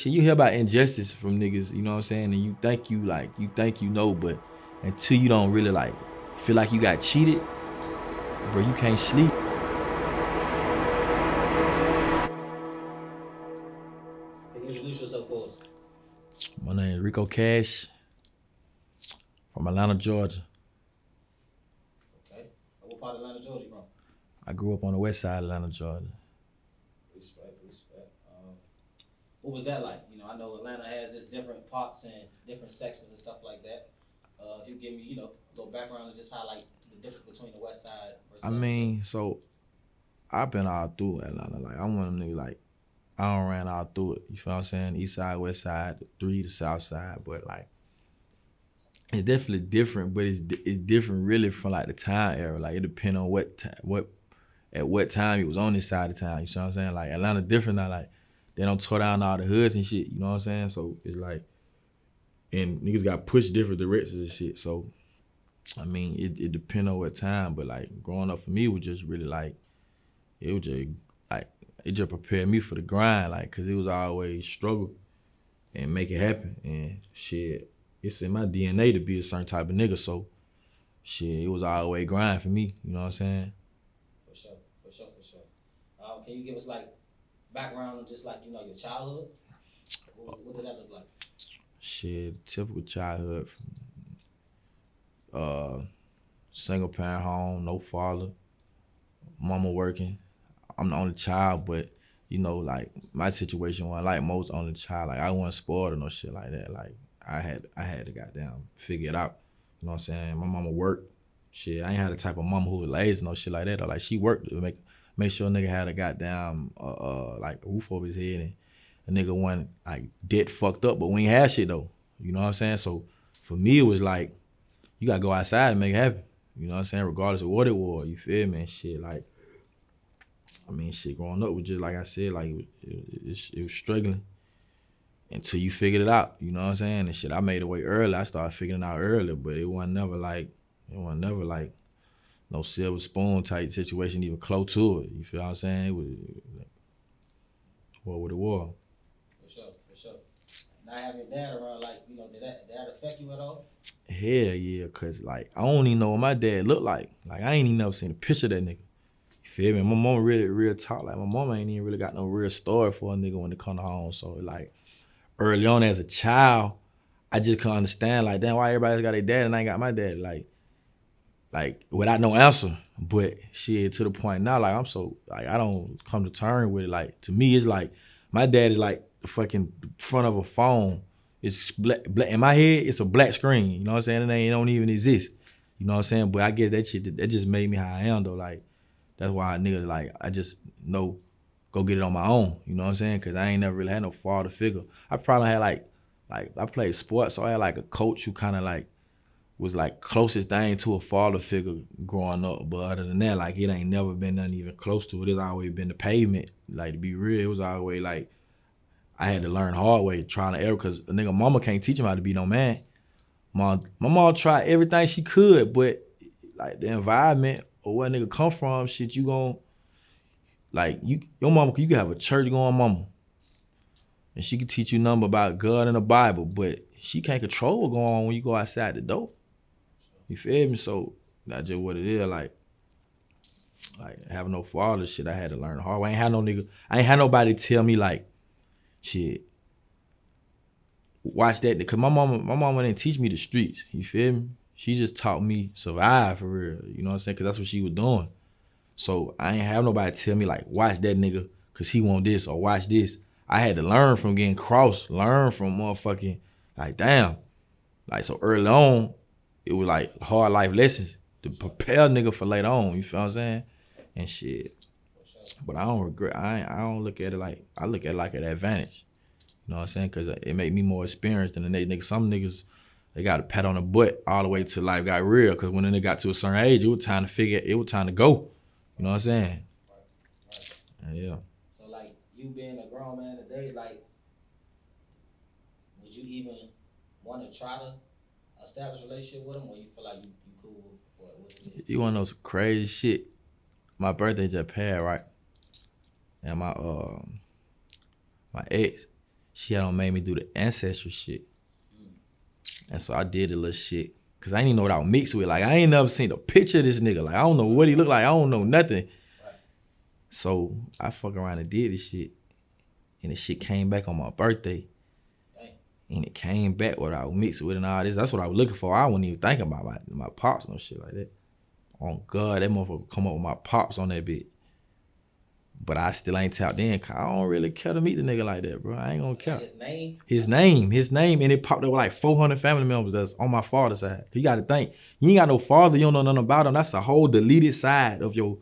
Shit, you hear about injustice from niggas, you know what I'm saying? And you think you know, but until you don't really like feel like you got cheated, bro, you can't sleep. Can you introduce yourself for us? My name is Rico from Atlanta, Georgia. Okay. What part of Atlanta, Georgia you from? I grew up on the west side of Atlanta, Georgia. Respect. What was that like? I know Atlanta has its different parts and different sections and stuff like that. If you give me, a little background and just highlight the difference between the west side versus I mean, so I've been all through Atlanta. Like I'm one of them niggas like I don't ran all through it. You feel what I'm saying? East side, west side, the 3, the south side, but like it's definitely different, but it's different really from like the time era. Like it depends on what time you was on this side of town. You see what I'm saying? Like Atlanta different now. Like they don't tear down all the hoods and shit. You know what I'm saying? So it's like, and niggas got pushed different directions and shit. So I mean, it depends on what time. But like growing up for me was just really like it was just like it just prepared me for the grind. Like cause it was always struggle and make it happen and shit. It's in my DNA to be a certain type of nigga. So shit, it was always grind for me. You know what I'm saying? For sure. Can you give us like background on just like your childhood? What did that look like? Shit, typical childhood. Single parent home, no father, mama working. I'm the only child, but like my situation wasn't like most only child. Like I wasn't spoiled or no shit like that. Like I had to goddamn figure it out. You know what I'm saying? My mama worked. Shit, I ain't had the type of mama who was lazy no shit like that. Or like she worked to make sure a nigga had a goddamn like roof over his head and a nigga wasn't like dead fucked up, but we ain't had shit though. You know what I'm saying? So for me it was like you gotta go outside and make it happen. You know what I'm saying? Regardless of what it was, you feel me? And shit, like, I mean, shit, growing up was just like I said, like it was struggling until you figured it out. You know what I'm saying? And shit, I made it way early. I started figuring it out early, but it wasn't never like no silver spoon type situation, even close to it. You feel what I'm saying? It was what it was. For sure. Not having your dad around, like, did that affect you at all? Hell yeah, cause like I don't even know what my dad looked like. Like I ain't even never seen a picture of that nigga. You feel me? My mama really real talk. Like my mama ain't even really got no real story for a nigga when it come to home. So like early on as a child, I just couldn't understand like damn why everybody got their dad and I ain't got my dad. Like without no answer. But shit to the point now, like I'm so like I don't come to terms with it. Like to me, it's like my dad is like the fucking front of a phone. It's black in my head. It's a black screen. You know what I'm saying? It don't even exist. You know what I'm saying? But I guess that shit that just made me how I am though. Like that's why niggas like I just know go get it on my own. You know what I'm saying? Cause I ain't never really had no father figure. I probably had like I played sports, so I had like a coach who kind of like was like closest thing to a father figure growing up. But other than that, like it ain't never been nothing even close to it. It's always been the pavement. Like to be real, it was always like I had to learn hard way, trying to error, cause a nigga mama can't teach him how to be no man. My mom tried everything she could, but like the environment or where a nigga come from, shit, you gon' like your mama, you can have a church going mama, and she can teach you nothing about God and the Bible, but she can't control what going on when you go outside the door. You feel me? So that's just what it is. Like having no father, shit, I had to learn the hard way. I ain't had no nigga. I ain't had nobody tell me like, shit, watch that. Cause my mama didn't teach me the streets. You feel me? She just taught me survive for real. You know what I'm saying? Cause that's what she was doing. So I ain't have nobody tell me like, watch that nigga, cause he want this or watch this. I had to learn from getting crossed, learn from motherfucking like damn. Like so early on, it was like hard life lessons to prepare nigga for later on. You feel what I'm saying? And shit. But I don't regret. I don't look at it like I look at it like an advantage. You know what I'm saying? Cause it make me more experienced than the next nigga. Some niggas they got a pat on the butt all the way till life got real. Cause when they got to a certain age, it was time to figure. It was time to go. You know what I'm saying? Right. Yeah. So like you being a grown man today, like would you even want to try to establish a relationship with him, or you feel like you cool with what it is? You wanna know some crazy shit? My birthday just passed, right? And my ex, she had made me do the ancestry shit. And so I did the little shit. Cause I didn't even know what I was mixed with. Like I ain't never seen a picture of this nigga. Like I don't know what he look like. I don't know nothing. Right. So I fuck around and did this shit. And the shit came back on my birthday. Dang. And it came back what I was mixed with and all this. That's what I was looking for. I wasn't even thinking about my pops and no shit like that. Oh God, that motherfucker come up with my pops on that bitch. But I still ain't tapped in. Cause I don't really care to meet the nigga like that, bro. I ain't gonna care. His name? His name, and it popped up with like 400 family members that's on my father's side. You gotta think, you ain't got no father, you don't know nothing about him. That's a whole deleted side of your,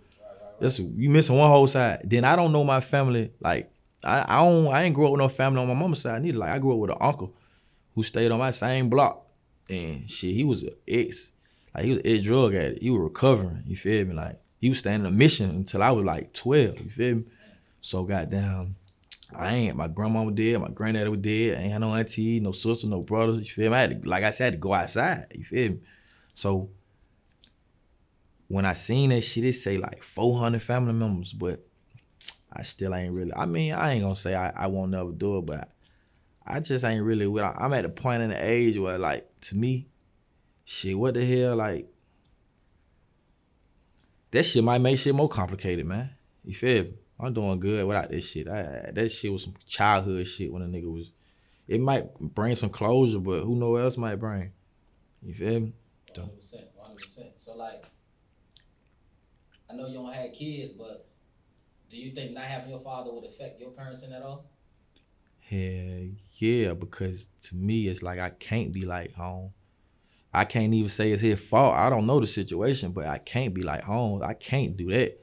that's, you missing one whole side. Then I don't know my family, like, I ain't grew up with no family on my mama's side neither. Like, I grew up with an uncle who stayed on my same block. And shit, he was an ex-drug addict. He was recovering, you feel me? Like, he was staying in a mission until I was like 12, you feel me? So goddamn, my grandma was dead, my granddaddy was dead. I ain't had no auntie, no sister, no brothers, you feel me? I had to go outside, you feel me? So when I seen that shit, it say like 400 family members, but I still ain't really, I mean, I ain't gonna say I won't never do it, but I just ain't really, I'm at the point in the age where like, to me, shit, what the hell, like, that shit might make shit more complicated, man. You feel me? I'm doing good without this shit. That shit was some childhood shit when a nigga was, it might bring some closure, but who knows what else might bring. You feel me? 100%, 100%. So like, I know you don't have kids, but do you think not having your father would affect your parenting at all? Hell yeah, because to me, it's like I can't be like home. I can't even say it's his fault. I don't know the situation, but I can't be like home. I can't do that.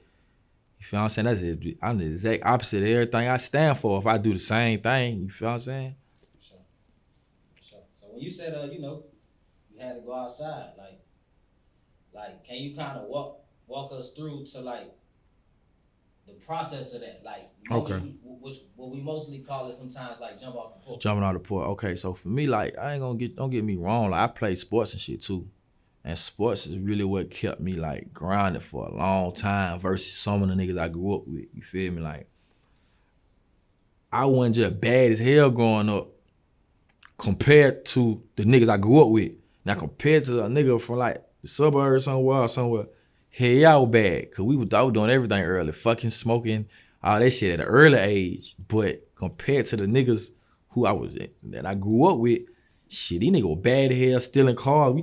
You feel what I'm saying? That's it. I'm the exact opposite of everything I stand for. If I do the same thing, you feel what I'm saying? For sure. For sure. So when you said, you had to go outside, like, can you kind of walk us through to like the process of that? Like, Okay. Which what we mostly call it sometimes like jump off the porch. Jumping off the porch. Okay, so for me, like, don't get me wrong. Like, I play sports and shit too. And sports is really what kept me like grounded for a long time versus some of the niggas I grew up with. You feel me? Like, I wasn't just bad as hell growing up compared to the niggas I grew up with. Now compared to a nigga from like the suburbs somewhere, hell yeah, I was bad. Cause I was doing everything early, fucking smoking, all that shit at an early age. But compared to the niggas that I grew up with, shit, these niggas were bad as hell, stealing cars. We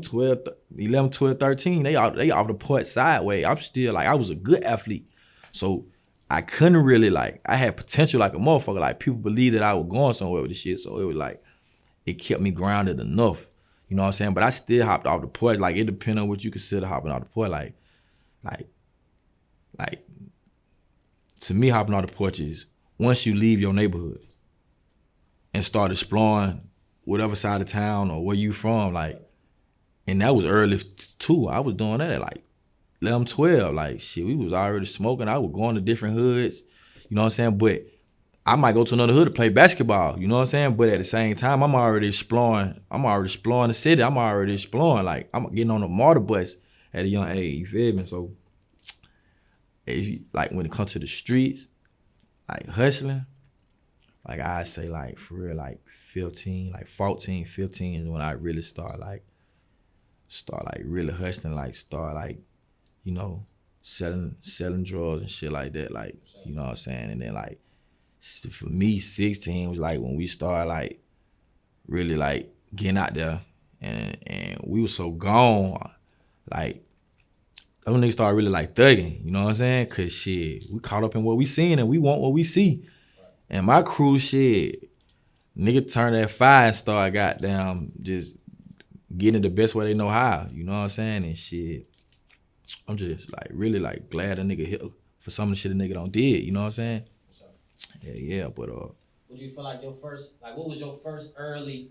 11, 12, 13. They off the porch sideways. I'm still like, I was a good athlete. So I couldn't really like, I had potential like a motherfucker. Like people believed that I was going somewhere with this shit. So it was like, it kept me grounded enough. You know what I'm saying? But I still hopped off the porch. Like it depends on what you consider hopping off the porch. Like to me, hopping off the porch is once you leave your neighborhood and start exploring whatever side of town or where you from, like, and that was early too. I was doing that at like 11, 12. Like shit, we was already smoking. I was going to different hoods. You know what I'm saying? But I might go to another hood to play basketball, you know what I'm saying? But at the same time, I'm already exploring the city. I'm already exploring. Like, I'm getting on a MARTA bus at a young age, you feel me? So, like, when it comes to the streets, like, hustling, like, I say, like, for real, like, 15, like, 14, 15 is when I really start really hustling, like, selling drugs and shit like that, like, you know what I'm saying? And then, like, for me, 16 was like when we started like really like getting out there, and we was so gone, like those niggas started really like thugging, you know what I'm saying? Cause shit, we caught up in what we seen and we want what we see. And my crew, shit, nigga turned that fire and started goddamn just getting it the best way they know how, you know what I'm saying? And shit, I'm just like really like glad a nigga hit for some of the shit a nigga don't did, you know what I'm saying? Yeah, but would you feel like what was your first early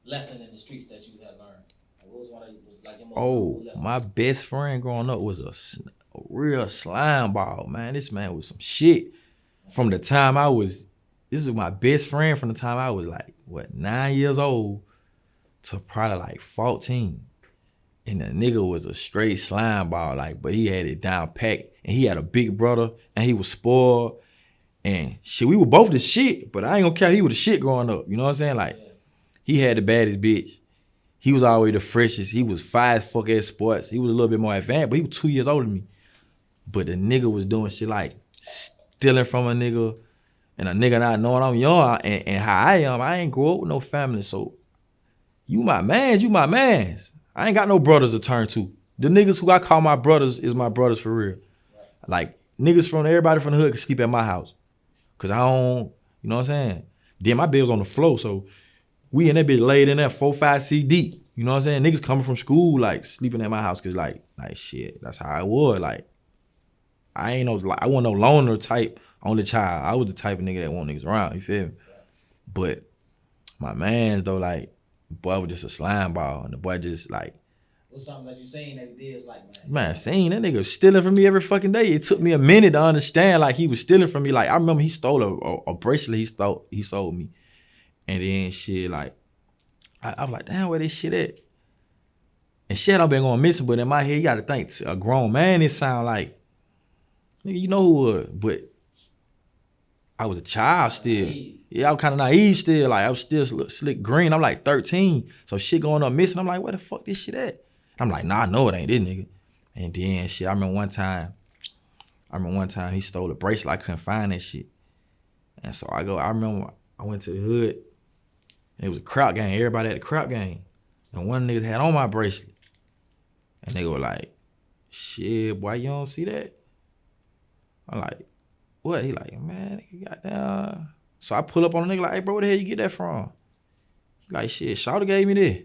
lesson in the streets that you had learned? Like, what was one of your most valuable lessons? My best friend growing up was a real slime ball, man. This man was some shit. From the time this is my best friend from the time I was like, 9 years old to probably like 14. And the nigga was a straight slime ball, like, but he had it down packed. And he had a big brother, and he was spoiled. And shit, we were both the shit, but I ain't gonna care. He was the shit growing up. You know what I'm saying? Like, he had the baddest bitch. He was always the freshest. He was fire as fuck at sports. He was a little bit more advanced, but he was 2 years older than me. But the nigga was doing shit like stealing from a nigga, and a nigga not knowing I'm young and how I am. I ain't grow up with no family, so you my mans, you my mans. I ain't got no brothers to turn to. The niggas who I call my brothers is my brothers for real. Like, niggas from everybody from the hood can sleep at my house. Cause I don't, you know what I'm saying? Then my bed was on the floor, so we in that bitch laid in there 4-5 seat deep. You know what I'm saying? Niggas coming from school, like, sleeping at my house, cause like shit, that's how I was. Like, I ain't no, like, I wasn't no loner type only child. I was the type of nigga that want niggas around, you feel me? But my mans though, like, the boy was just a slime ball, and the boy just like, what's something that you seen that he did was like, man, seeing that nigga stealing from me every fucking day. It took me a minute to understand, like, he was stealing from me. Like, I remember he stole a bracelet he sold me. And then shit, like, I was like, damn, where this shit at? And shit, I've been going missing, but in my head, you gotta think, a grown man, it sound like, nigga, you know who was, but I was a child still. Yeah, I was kind of naive still. Like, I was still slick green. I'm like 13. So shit going up missing. I'm like, where the fuck this shit at? I'm like, nah, I know it ain't this nigga. And then shit, I remember one time he stole a bracelet. I couldn't find that shit. And so I remember I went to the hood, and it was a crowd game. Everybody at the crowd game. And one nigga had on my bracelet. And they were like, shit, boy, you don't see that? I'm like, what? He like, man, nigga got down. So I pull up on a nigga like, hey, bro, where the hell you get that from? He like, shit, Shawty gave me this.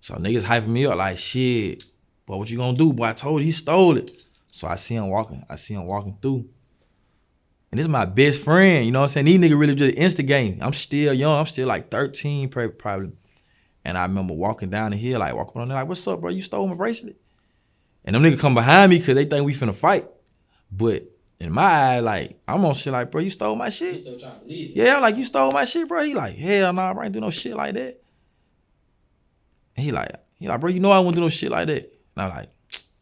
So niggas hyping me up like, shit, boy, what you gonna do? Boy, I told you he stole it. So I see him walking through. And this is my best friend, you know what I'm saying? These niggas really just instigating. I'm still young. I'm still like 13 probably. And I remember walking down the hill, like, walking on there, like, what's up, bro? You stole my bracelet? And them niggas come behind me because they think we finna fight. But in my eye, like, I'm on shit like, bro, you stole my shit? You still trying to believe it. Yeah, I'm like, you stole my shit, bro? He like, hell nah, bro, I ain't do no shit like that. And he like, bro, you know I wouldn't do no shit like that. And I'm like,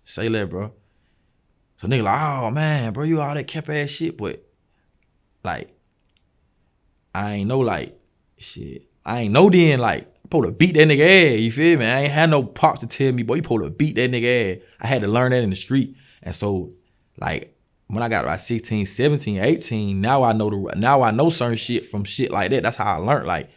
say that, bro. So nigga like, oh man, bro, you all that cap ass shit, but like, I ain't know, like, shit. I ain't know then, like, I'm supposed to beat that nigga ass, you feel me? I ain't had no pops to tell me, boy, you supposed to beat that nigga ass. I had to learn that in the street. And so, like, when I got like 16, 17, 18, now I know certain shit from shit like that. That's how I learned. Like,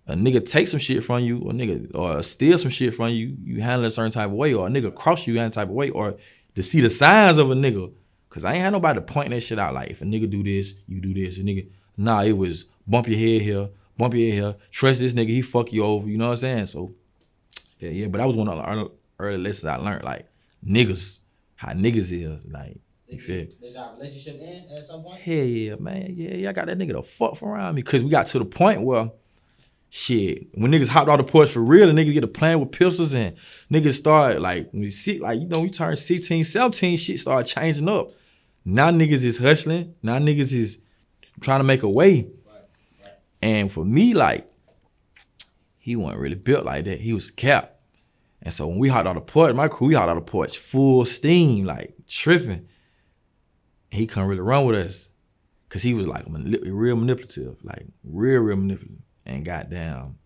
a nigga take some shit from you, or steal some shit from you, you handle it a certain type of way, or a nigga cross you in a type of way, or to see the signs of a nigga. Cause I ain't had nobody to point that shit out. Like, if a nigga do this, you do this. A nigga, nah, it was bump your head here, bump your head here, trust this nigga, he fuck you over, you know what I'm saying? So, yeah, but that was one of the early lessons I learned, like, niggas, how niggas is, like, you feel? Did y'all relationship end at some point? Hell yeah, man. Yeah, I got that nigga the fuck from around me. Cause we got to the point where, shit, when niggas hopped off the porch for real, and niggas get to playing with pistols, and niggas start, like, when you see, like, you know, we turn 16, 17, shit started changing up. Now niggas is hustling. Now niggas is trying to make a way. Right. And for me, like, he wasn't really built like that. He was capped. And so when we hopped out the porch, my crew, we hopped out the porch full steam, like, tripping. He couldn't really run with us. Cause he was like real manipulative, like real manipulative. And goddamn,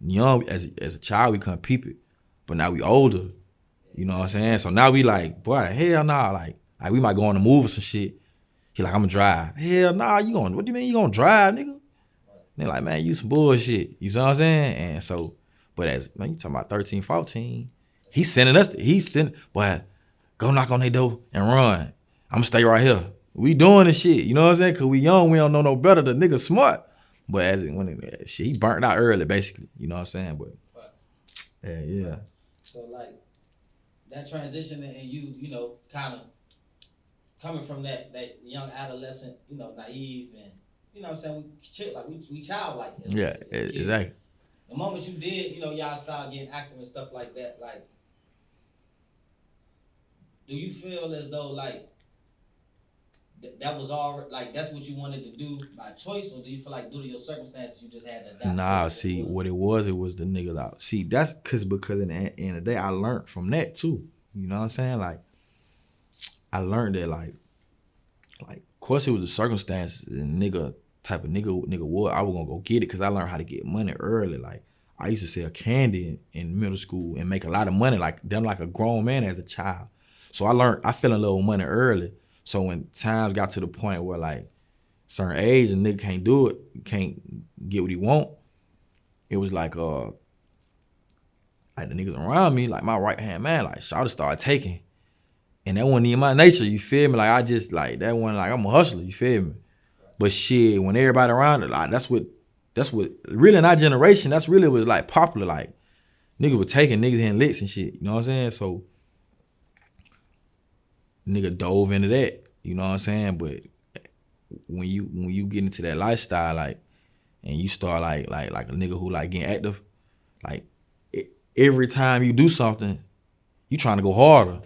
young as a child, we couldn't peep it. But now we older, you know what I'm saying? So now we like, boy, hell nah, like we might go on the move or some shit. He like, I'm gonna drive. Hell nah, what do you mean you gonna drive, nigga? And they like, man, you some bullshit. You see what I'm saying? And so, but as, man, you talking about 13, 14, boy, go knock on their door and run. I'm gonna stay right here. We doing the shit, you know what I'm saying? Cause we young, we don't know no better. The nigga smart. But he burnt out early, basically. You know what I'm saying? But yeah. So like that transition and you know, kind of coming from that young adolescent, you know, naive and you know what I'm saying, we childlike. Yeah, exactly. The moment you did, you know, y'all start getting active and stuff like that, like, do you feel as though like that was all like that's what you wanted to do by choice, or do you feel like due to your circumstances you just had to adapt? Nah, see what it was the niggas out. See, that's because in the end of the day I learned from that too. You know what I'm saying? Like I learned that like course it was the circumstances and type of nigga what I was gonna go get it because I learned how to get money early. Like I used to sell candy in middle school and make a lot of money like a grown man as a child. So I fell in love with money early. So when times got to the point where like certain age and nigga can't do it, can't get what he want, it was like the niggas around me, like my right hand man, like shawty started taking. And that wasn't in my nature, you feel me? Like I just like that one, like I'm a hustler, you feel me? But shit, when everybody around it, like that's what really in our generation, that's really was like popular. Like niggas were taking niggas in licks and shit. You know what I'm saying? So nigga dove into that. You know what I'm saying? But when you get into that lifestyle, like, and you start like a nigga who like getting active, like every time you do something, you trying to go harder.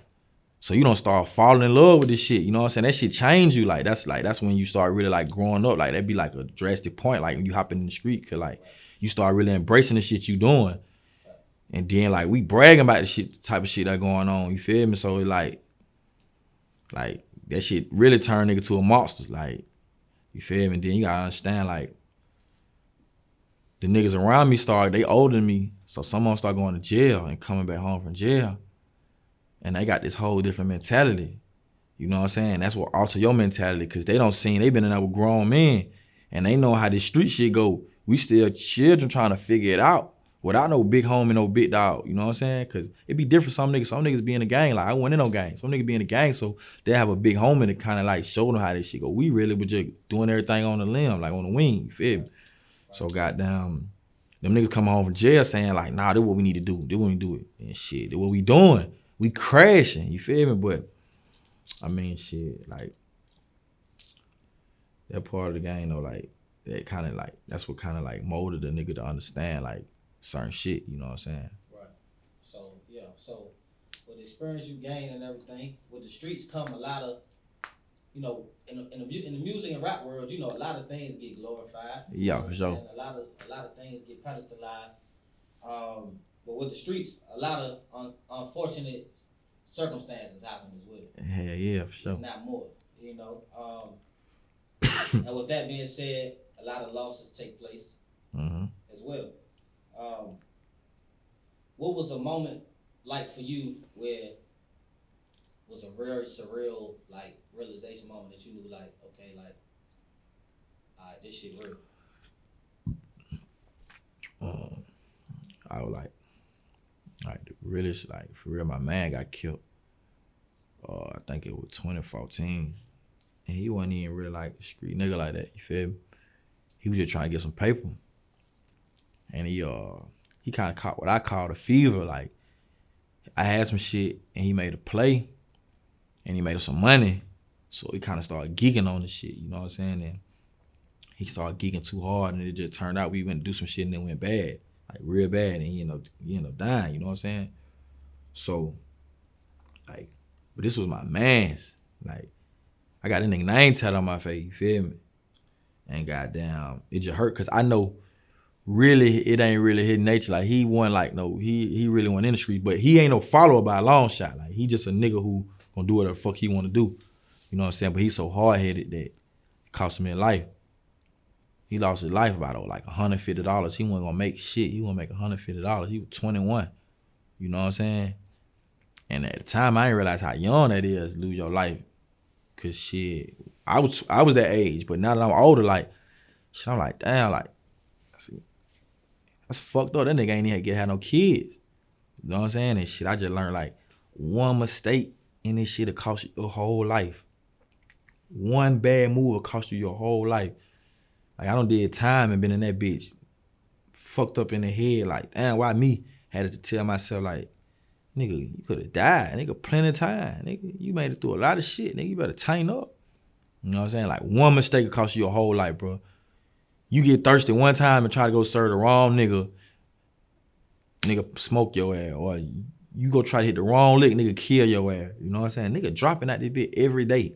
So you don't start falling in love with this shit. You know what I'm saying? That shit change you. Like that's when you start really like growing up. Like that'd be like a drastic point. Like when you hop in the street, cause like you start really embracing the shit you doing. And then like we bragging about the shit, the type of shit that going on. You feel me? So it like that shit really turn nigga to a monster. Like, you feel me? And then you gotta understand like the niggas around me they older than me. So some of them start going to jail and coming back home from jail. And they got this whole different mentality. You know what I'm saying? That's what alter your mentality, because they been in there with grown men and they know how this street shit go. We still children trying to figure it out without no big homie, no big dog. You know what I'm saying? Because it be different. Some niggas be in the gang. Like I wasn't in no gang. Some niggas be in the gang, so they have a big homie to kind of like show them how this shit go. We really were just doing everything on the limb, like on the wing. You feel me? So goddamn, them niggas come home from jail saying like, nah, this what we need to do. This what we do it. And shit, this what we doing. We crashing. You feel me? But I mean, shit, like that part of the game, though, like that kind of like that's what kind of like molded the nigga to understand like certain shit. You know what I'm saying? Right. So yeah. So with the experience you gain and everything, with the streets come a lot of, you know, in the music and rap world, you know, a lot of things get glorified. Yeah, for sure. A lot of things get pedestalized. But with the streets, a lot of unfortunate circumstances happen as well. Hell yeah, for sure. If not more, you know. And with that being said, a lot of losses take place as well. What was a moment like for you where was a very surreal like realization moment that you knew like, okay, like, all right, this shit real? I was like the realest, like for real, my man got killed. I think it was 2014. And he wasn't even really like a street nigga like that, you feel me? He was just trying to get some paper. And he kind of caught what I call a fever. Like, I had some shit and he made a play and he made us some money. So he kind of started geeking on the shit, you know what I'm saying? And he started geeking too hard and it just turned out we went to do some shit and it went bad, like real bad. And he ended up dying, you know what I'm saying? So, like, but this was my man's. Like, I got that nigga name tatted on my face, you feel me? And goddamn, it just hurt because I know really it ain't really his nature. Like he wasn't like he really went in the street, but he ain't no follower by a long shot. Like he just a nigga who gonna do whatever the fuck he wanna do. You know what I'm saying? But he's so hard headed that it cost him his life. He lost his life about like $150. He wasn't gonna make shit. He wasn't make $150. He was 21. You know what I'm saying? And at the time I didn't realize how young that is to lose your life. Cause shit, I was that age, but now that I'm older, like, shit, I'm like, damn, like, that's fucked up. That nigga ain't even had no kids. You know what I'm saying? And shit, I just learned like one mistake in this shit will cost you your whole life. One bad move will cost you your whole life. Like I done did time and been in that bitch fucked up in the head. Like, damn, why me? Had to tell myself like, nigga, you could have died. Nigga, plenty of time. Nigga, you made it through a lot of shit. Nigga, you better tighten up. You know what I'm saying? Like one mistake will cost you your whole life, bro. You get thirsty one time and try to go serve the wrong nigga smoke your ass. Or you go try to hit the wrong lick, nigga kill your ass. You know what I'm saying? Nigga dropping out this bitch every day.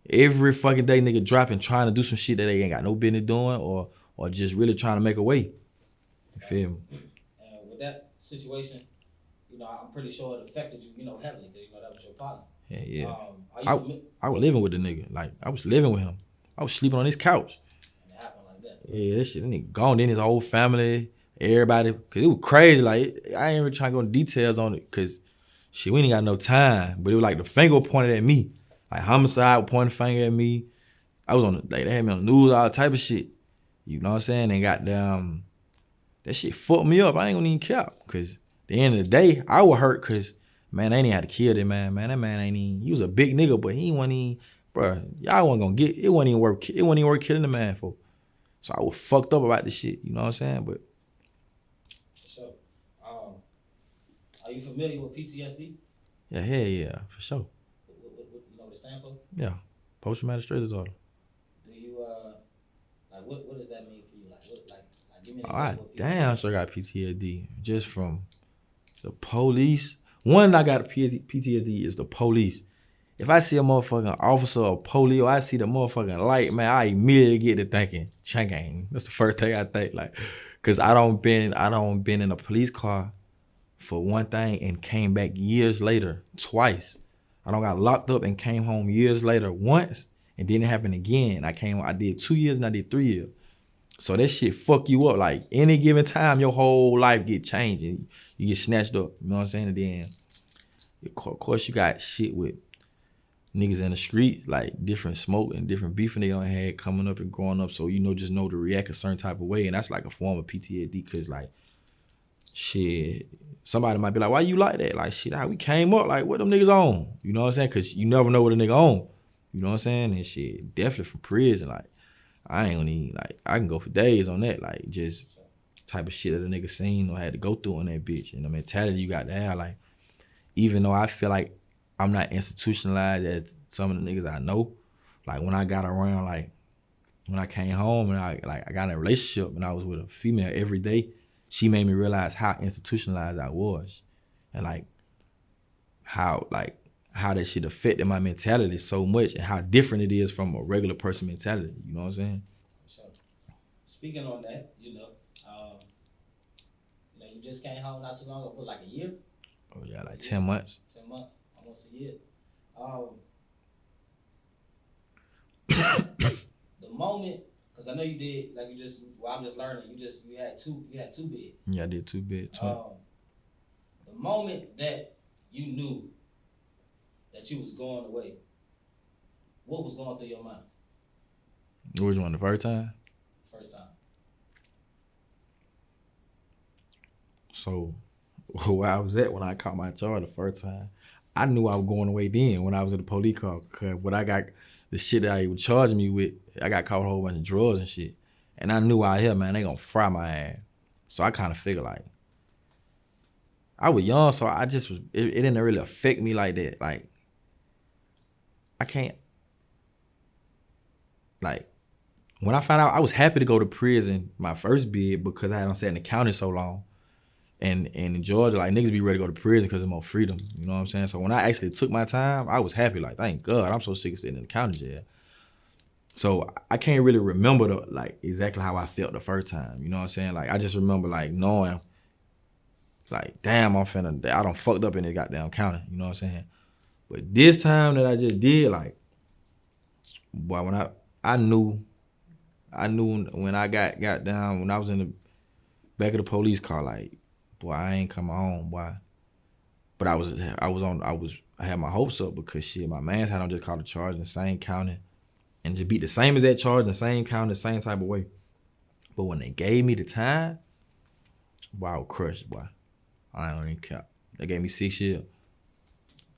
Every fucking day, nigga dropping, trying to do some shit that they ain't got no business doing or just really trying to make a way. You feel me? And with that situation, you know, I'm pretty sure it affected you, you know, heavily, because, you know, that was your partner. Yeah. Are you familiar? I was living with the nigga. Like, I was living with him. I was sleeping on his couch. And it happened like that. Yeah, that shit, that nigga gone. Then his whole family, everybody, cause it was crazy. Like, I ain't really trying to go into details on it, cause shit, we ain't got no time. But it was like the finger pointed at me. Like, homicide was pointing the finger at me. I was on the, like, they had me on the news, all type of shit. You know what I'm saying? And goddamn, that shit fucked me up. I ain't gonna even care. Cause at the end of the day, I was hurt, cause man, they ain't had to kill that man. Man, that man ain't even, he was a big nigga, but he wasn't even, bro, y'all wasn't gonna get, it wasn't even worth killing the man for. So I was fucked up about this shit, you know what I'm saying? But For sure. Are you familiar with PCSD? yeah, for sure. What you know what it stands for? Yeah, post-traumatic stress disorder. Do you like what does that mean for you? Like give me an All right, example of PCSD. damn, so I got PTSD just from the police. One, I got PTSD is the police. If I see a motherfucking officer or police, or I see the motherfucking light, man, I immediately get to thinking, Chang. That's the first thing I think, like, cause I don't been in a police car for one thing and came back years later twice. I don't got locked up and came home years later once, and then it happened again. I did 2 years and I did 3 years. So that shit fuck you up. Like, any given time, your whole life get changed and you get snatched up. You know what I'm saying? And then, of course, you got shit with niggas in the street, like different smoke and different beef they done had coming up and growing up. So, just know to react a certain type of way. And that's like a form of PTSD, cause like, shit, somebody might be like, why you like that? Like, shit, how we came up, like, what them niggas on? You know what I'm saying? Cause you never know what a nigga on. You know what I'm saying? And shit, definitely from prison, like, I ain't gonna even, like, I can go for days on that, like, just type of shit that a nigga seen or had to go through on that bitch. And the mentality you got to have, like, even though I feel like I'm not institutionalized as some of the niggas I know, like, when I got around, like, when I came home and I got in a relationship and I was with a female every day, she made me realize how institutionalized I was, and like how that shit affected my mentality so much, and how different it is from a regular person mentality. You know what I'm saying? So, speaking on that, you just came home not too long ago, like a year? Oh yeah, like 10 months. 10 months, almost a year. The moment, because I know you did, like you just, I'm just learning, you had two beds. Yeah, I did 2 beds. The moment that you knew that you was going away, what was going through your mind? Which one, the first time? First time. So, where I was at when I caught my charge the first time, I knew I was going away then when I was in the police car. Cause when I got the shit that they was charging me with, I got caught with a whole bunch of drugs and shit. And I knew out here, man, they gonna fry my ass. So I kind of figured, like, I was young, so I just was, it didn't really affect me like that. Like, I can't, like, when I found out, I was happy to go to prison my first bid because I hadn't sat in the county so long. And in Georgia, like, niggas be ready to go to prison because of more freedom. You know what I'm saying? So when I actually took my time, I was happy. Like, thank God, I'm so sick of sitting in the county jail. So I can't really remember exactly how I felt the first time. You know what I'm saying? Like, I just remember, like, knowing, like, damn, I done fucked up in this goddamn county. You know what I'm saying? But this time that I just did, like, boy, when I knew when I got down, when I was in the back of the police car, like, boy, I ain't coming home, boy. But I had my hopes up because shit, my man's had on just caught a charge in the same county and just beat the same as that charge in the same county, the same type of way. But when they gave me the time, boy, I was crushed, boy. I ain't even care. They gave me 6 years.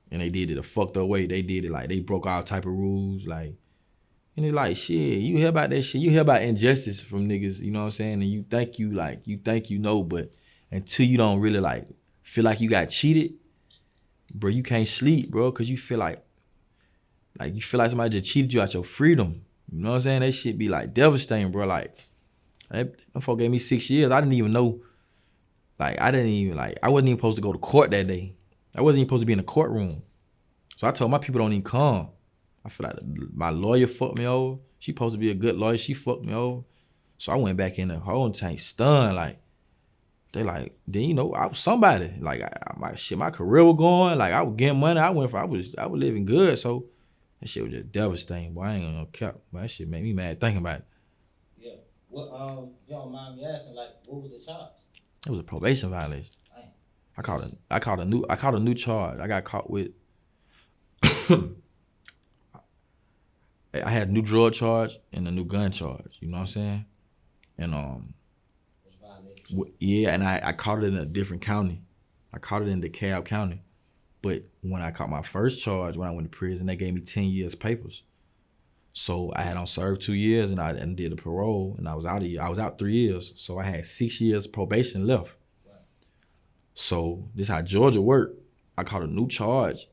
And they did it a fucked up way. They did it like they broke all type of rules, like, and it's like, shit, you hear about that shit. You hear about injustice from niggas, you know what I'm saying? And you think you know, but until you don't really, like, feel like you got cheated, bro, you can't sleep, bro, because you feel like somebody just cheated you out your freedom. You know what I'm saying? That shit be, like, devastating, bro. Like, them folk gave me 6 years. I didn't even know. Like, I wasn't even supposed to go to court that day. I wasn't even supposed to be in the courtroom. So I told my people don't even come. I feel like my lawyer fucked me over. She supposed to be a good lawyer. She fucked me over. So I went back in the whole tank stunned, like, They like, then you know, I was somebody. Like my career was going. Like I was getting money. I was living good. So that shit was just devastating. Boy, I ain't gonna cap. But that shit made me mad thinking about it. Yeah. What if y'all don't mind me asking, like, what was the charge? It was a probation violation. Dang. I caught a new charge. I got caught with I had a new drug charge and a new gun charge. You know what I'm saying? And yeah, and I caught it in a different county. I caught it in DeKalb County. But when I caught my first charge, when I went to prison, they gave me 10 years papers. So I had on served 2 years and I did a parole and I was out 3 years. So I had 6 years probation left. Right. So this is how Georgia worked. I caught a new charge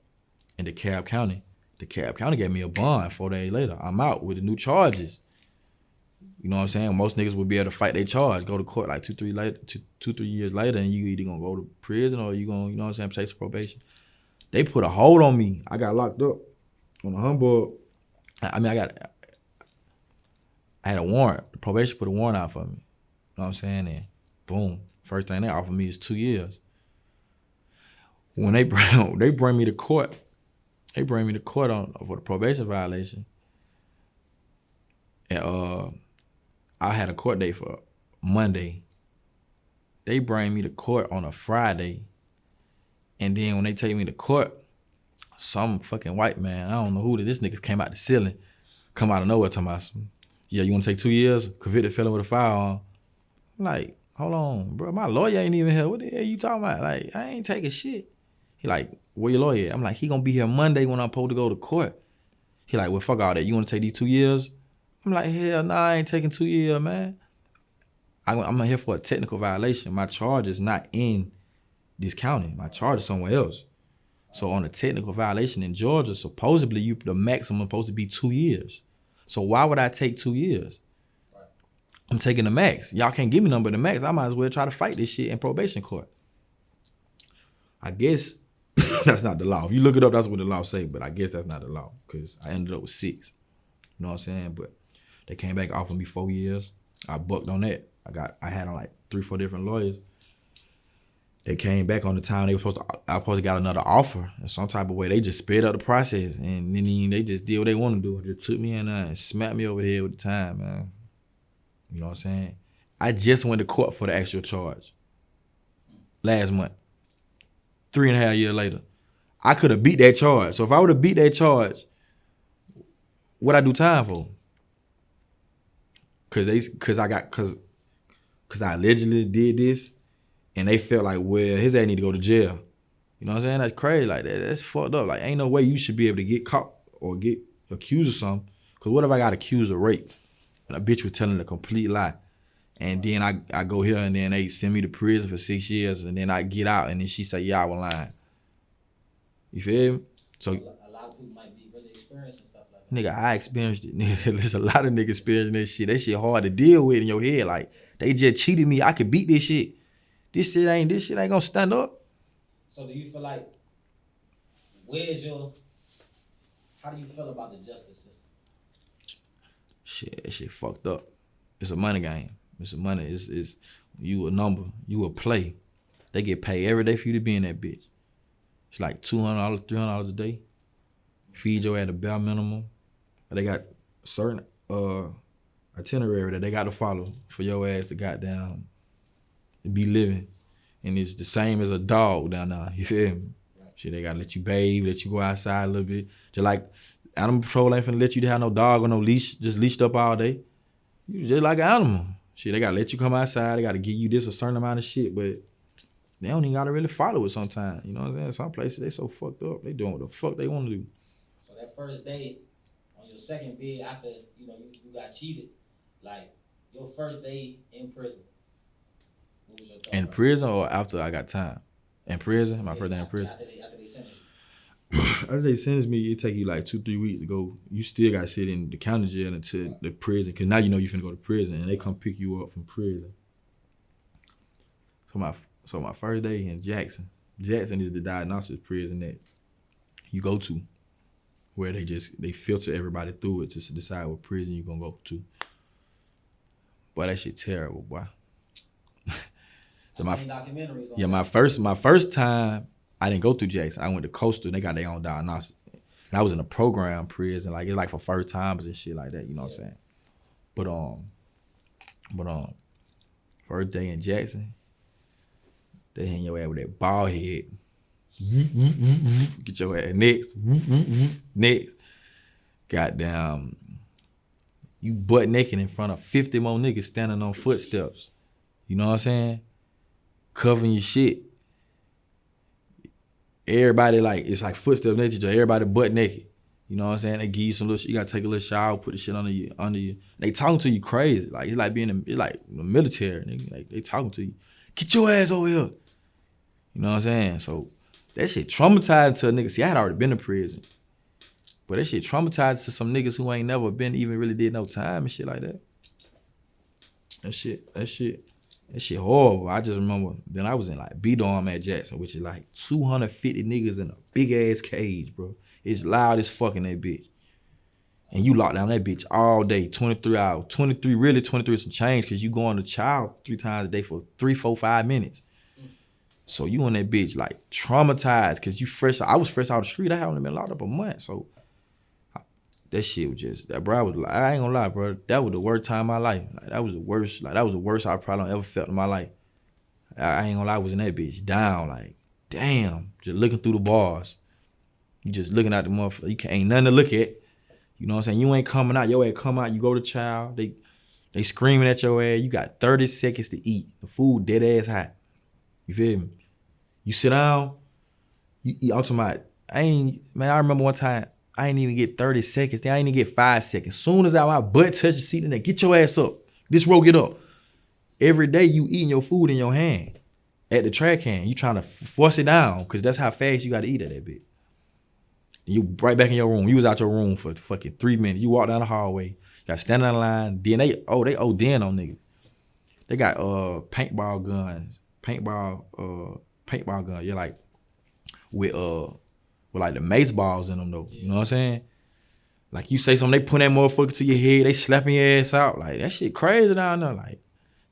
in DeKalb County. DeKalb County gave me a bond 4 days later. I'm out with the new charges. You know what I'm saying? Most niggas would be able to fight their charge, go to court like 2-3 years later, and you either gonna go to prison or you gonna, you know what I'm saying, take some probation. They put a hold on me. I got locked up on a Humboldt. I had a warrant. The probation put a warrant out for me. You know what I'm saying? And boom, first thing they offered me is 2 years. When they bring me to court, for the probation violation. And I had a court date for Monday. They bring me to court on a Friday. And then when they take me to court, some fucking white man, I don't know who, this nigga came out the ceiling, come out of nowhere talking about some, yeah, you want to take 2 years? Convicted felon with a firearm. I'm like, hold on, bro, my lawyer ain't even here. What the hell you talking about? Like, I ain't taking shit. He like, where your lawyer at? I'm like, he gonna be here Monday when I'm supposed to go to court. He like, well, fuck all that. You want to take these 2 years? I'm like, hell nah, I ain't taking 2 years, man. I'm here for a technical violation. My charge is not in this county. My charge is somewhere else. So on a technical violation in Georgia, supposedly the maximum supposed to be 2 years. So why would I take 2 years? Right. I'm taking the max. Y'all can't give me number the max. I might as well try to fight this shit in probation court. I guess that's not the law. If you look it up, that's what the law say, but I guess that's not the law because I ended up with 6. You know what I'm saying? But they came back offered me 4 years. I bucked on that. I had on like 3-4 different lawyers. They came back on the time I was supposed to got another offer in some type of way. They just sped up the process and then they just did what they want to do. They took me in there and smacked me over the head with the time, man. You know what I'm saying? I just went to court for the actual charge last month. 3.5 years later. I could have beat that charge. So if I would have beat that charge, what I do time for? Cause I allegedly did this, and they felt like, well, his ass need to go to jail. You know what I'm saying? That's crazy. Like that's fucked up. Like ain't no way you should be able to get caught or get accused of something. Cause what if I got accused of rape and a bitch was telling a complete lie, and then I go here and then they send me to prison for 6 years, and then I get out and then she say, yeah, I was lying. You feel me? So a lot of people might be really experiencing stuff like that. Nigga, I experienced it. Nigga, there's a lot of niggas experiencing that shit. That shit hard to deal with in your head. Like, they just cheated me. I could beat this shit. This shit ain't gonna stand up. So do you feel like, how do you feel about the justice system? Shit, that shit fucked up. It's a money game. It's a money. It's you a number. You a play. They get paid every day for you to be in that bitch. It's like $200, $300 a day. Feed your at a bare minimum. They got certain itinerary that they got to follow for your ass to goddamn to be living. And it's the same as a dog down there. You feel me? Right. Shit, they gotta let you bathe, let you go outside a little bit. Just like animal patrol ain't finna let you have no dog or no leash, just leashed up all day. You just like an animal. Shit, they gotta let you come outside. They gotta give you this a certain amount of shit, but they don't even gotta really follow it sometimes. You know what I'm saying? Some places they so fucked up. They doing what the fuck they want to do. So that first day on your second bid after you got cheated, like your first day in prison. What was your thought? In prison or after I got time? In prison, my first day in prison. After they sentenced you. After they sentenced me, it take you like 2-3 weeks to go. You still got to sit in the county jail until the prison, because now you know you finna go to prison, and they come pick you up from prison. So my first day in Jackson is the diagnosis prison that you go to, where they filter everybody through it to decide what prison you gonna go to. Boy, that shit terrible, boy. I've seen documentaries on Yeah, that. my first time I didn't go through Jackson. I went to Coastal. They got their own diagnostic, and I was in a program prison, like it's like for first timers and shit like that. You know what I'm saying? But first day in Jackson, they hang your ass with that bald head. Get your ass next. Goddamn, you butt naked in front of 50 more niggas standing on footsteps. You know what I'm saying? Covering your shit. Everybody like, it's like footsteps next to each other. Everybody butt naked. You know what I'm saying? They give you some little shit. You gotta take a little shower, put the shit under you. They talking to you crazy. Like it's like it's like the military, nigga. Like they talking to you. Get your ass over here. You know what I'm saying? So that shit traumatized to a nigga. See, I had already been to prison. But that shit traumatized to some niggas who ain't never been, even really did no time and shit like that. That shit horrible. I just remember then I was in like B-dorm at Jackson, which is like 250 niggas in a big ass cage, bro. It's loud as fuck in that bitch. And you lock down that bitch all day, 23 hours. 23 some change, because you go on the child 3 times a day for 3, 4, 5 minutes. So you on that bitch like traumatized, because you fresh. I was fresh out of the street. I haven't been locked up a month. So that shit was just, that bro, I was like, I ain't gonna lie, bro. That was the worst time of my life. Like that was the worst. Like that was the worst I probably ever felt in my life. I ain't gonna lie, I was in that bitch down, like, damn, just looking through the bars. You just looking at the motherfucker. You ain't nothing to look at. You know what I'm saying? You ain't coming out. Your ass come out. You go to child. They screaming at your ass. You got 30 seconds to eat. The food dead ass hot. You feel me? You sit down. You eat. I'm talking about, I remember one time, I ain't even get 30 seconds. I ain't even get 5 seconds. Soon as my butt touch the seat in there, get your ass up. This row, get up. Every day you eating your food in your hand at the track can. You trying to force it down, because that's how fast you got to eat at that bitch. You right back in your room. You was out your room for fucking 3 minutes. You walk down the hallway. You got standing on the line. Then they ODing on niggas. They got paintball guns. Paintball guns. Yeah, like with like the mace balls in them though. You know what I'm saying? Like you say something, they put that motherfucker to your head, they slapping your ass out. Like that shit crazy down there. Like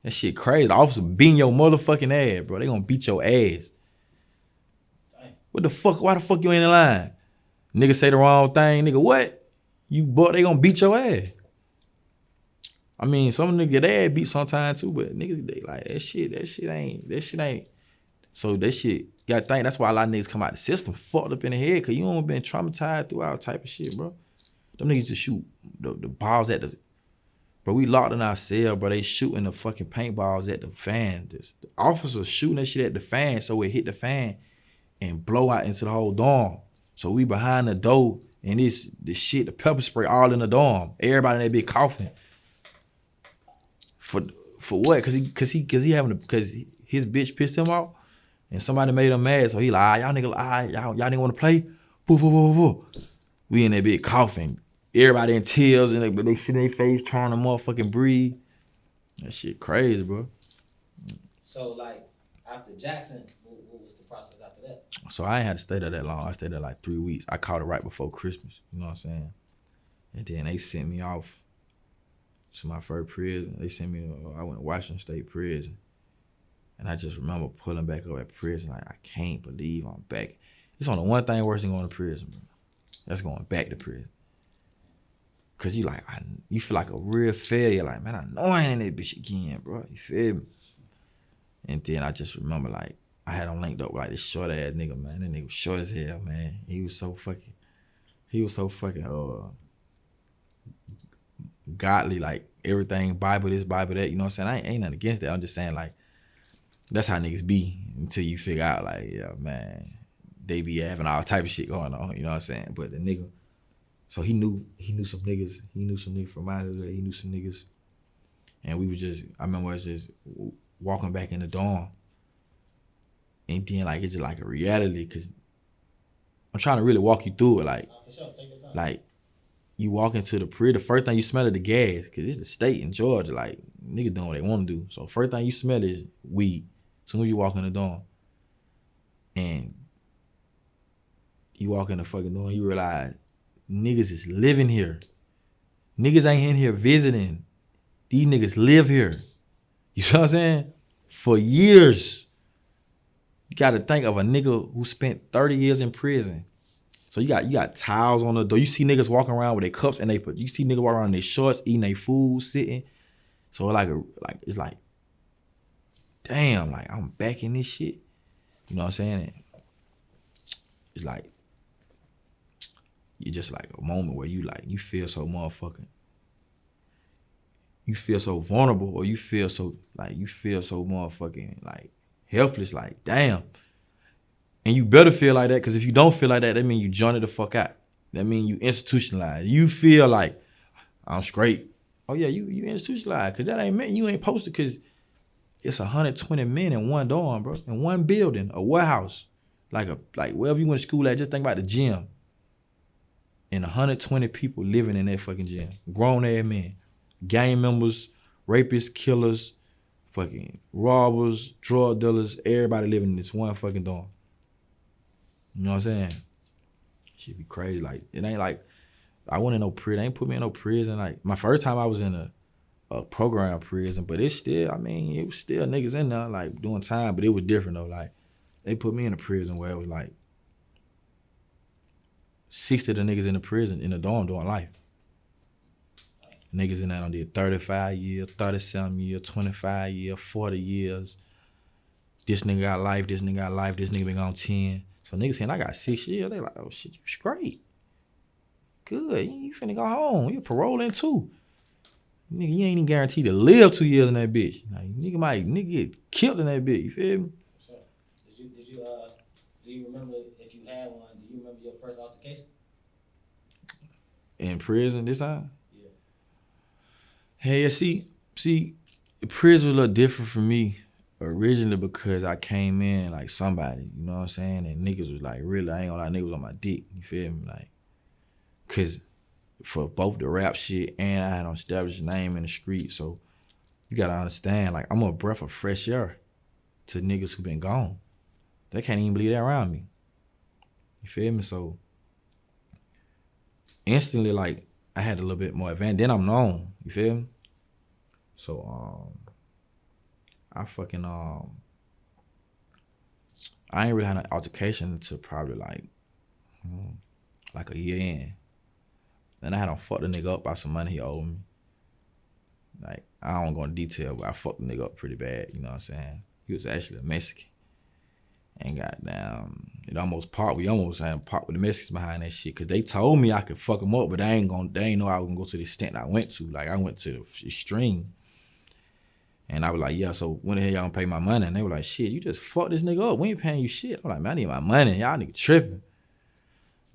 that shit crazy. The officer beating your motherfucking ass, bro. They gonna beat your ass. What the fuck? Why the fuck you ain't in line? Nigga say the wrong thing, nigga. What? You but they gonna beat your ass. I mean, some nigga get their ass beat sometime too, but niggas they like that shit ain't. So that shit, you gotta think, that's why a lot of niggas come out the system fucked up in the head, cause you don't been traumatized throughout type of shit, bro. Them niggas just shoot the balls at the, bro, we locked in our cell, bro. They shooting the fucking paintballs at the fan. The officers shooting that shit at the fan, so it hit the fan and blow out into the whole dorm. So we behind the door, and this shit, the pepper spray all in the dorm. Everybody in that bitch coughing. For what? Cause his bitch pissed him off, and somebody made him mad. So he like, y'all nigga wanna play? Boo. We in that bitch coughing. Everybody in tears, and they sit in their face trying to motherfucking breathe. That shit crazy, bro. So like after Jackson, what was the process after that? So I ain't had to stay there that long. I stayed there like 3 weeks. I caught it right before Christmas. You know what I'm saying? And then they sent me off to my first prison. They sent me, I went to Washington State Prison. And I just remember pulling back up at prison like, I can't believe I'm back. It's only one thing worse than going to prison, bro. That's going back to prison. Cause you like, you feel like a real failure. Like, man, I know I ain't in that bitch again, bro. You feel me? And then I just remember like, I had him linked up with like this short ass nigga, man. That nigga was short as hell, man. He was so fucking godly, like everything Bible this, Bible that, you know what I'm saying? I ain't nothing against that. I'm just saying like, that's how niggas be until you figure out like, yeah, man, they be having all type of shit going on, you know what I'm saying? But the nigga, so he knew some niggas. He knew some niggas from my hood. He knew some niggas. And we was just, I remember I was just walking back in the dorm. And then like, it's just like a reality, cause I'm trying to really walk you through it. Like, For sure, take your time. Like, you walk into the prison, the first thing you smell is the gas, cause it's the state in Georgia. Like, niggas doing what they want to do. So first thing you smell is weed. As soon as you walk in the dorm, and you walk in the fucking dorm, you realize niggas is living here. Niggas ain't in here visiting. These niggas live here. You see what I'm saying? for years. You got to think of a nigga who spent 30 years in prison. So you got towels on the door. You see niggas walking around with their cups and you see niggas walking around in their shorts, eating their food, sitting. So it's like, damn, like I'm back in this shit. You know what I'm saying? And it's like, it's just like a moment where you feel so motherfucking, you feel so vulnerable, or you feel so motherfucking like helpless, like damn. And you better feel like that, because if you don't feel like that, that means you join it the fuck out. That means you institutionalized. You feel like, I'm straight. Oh yeah, you institutionalized, because that ain't meant you ain't posted, because it's 120 men in one dorm, bro, in one building, a warehouse. Like wherever you went to school at, just think about the gym. And 120 people living in that fucking gym. Grown ass men. Gang members, rapists, killers, fucking robbers, drug dealers, everybody living in this one fucking dorm. You know what I'm saying? Shit be crazy. Like, it ain't like, I wasn't in no prison. They ain't put me in no prison. Like, my first time I was in a program prison, but it's still, I mean, it was still niggas in there, like, doing time, but it was different though. Like, they put me in a prison where it was like 60 of the niggas in the prison, in the dorm doing life. Niggas in there done did 35 years, 37 years, 25 years, 40 years. This nigga got life, this nigga got life, this nigga been gone 10. So niggas saying I got 6 years, they like, oh shit, you straight. Good, you finna go home. You paroling too. Nigga, you ain't even guaranteed to live 2 years in that bitch. Like, nigga get killed in that bitch, you feel me? So, do you remember, if you had one, do you remember your first altercation? In prison this time? Yeah. Hey, see, prison was a little different for me originally, because I came in like somebody, you know what I'm saying? And niggas was like, really, I ain't gonna lie, niggas was on my dick, you feel me? Like, cause for both the rap shit and I had an established name in the street, so you gotta understand, like, I'm a breath of fresh air to niggas who been gone. They can't even believe that around me. You feel me? So instantly, like, I had a little bit more advantage. Then I'm known, you feel me? So I fucking I ain't really had an altercation until probably like a year in. Then I had to fuck the nigga up by some money he owed me. Like, I don't go into detail, but I fucked the nigga up pretty bad, you know what I'm saying? He was actually a Mexican. And goddamn, we almost had a part with the Mexicans behind that shit, because they told me I could fuck them up, but they ain't know I was gonna go to the extent I went to. Like, I went to the extreme. And I was like, yeah, so when the hell y'all gonna pay my money? And they were like, shit, you just fucked this nigga up. We ain't paying you shit. I'm like, man, I need my money. Y'all nigga tripping.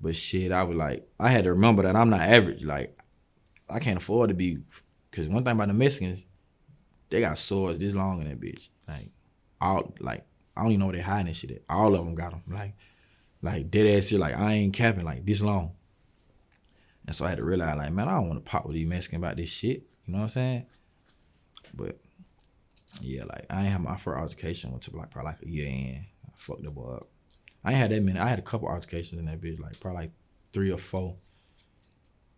But shit, I was like, I had to remember that I'm not average. Like, I can't afford to be, because one thing about the Mexicans, they got swords this long in that bitch. I don't even know where they hiding that shit at. All of them got them. Like dead ass shit, like, I ain't capping, like, this long. And so I had to realize, like, man, I don't want to pop with these Mexicans about this shit. You know what I'm saying? But yeah, like, I ain't have my first altercation until probably like a year in. I fucked the boy up. I ain't had that many. I had a couple altercations in that bitch, like probably like 3 or 4.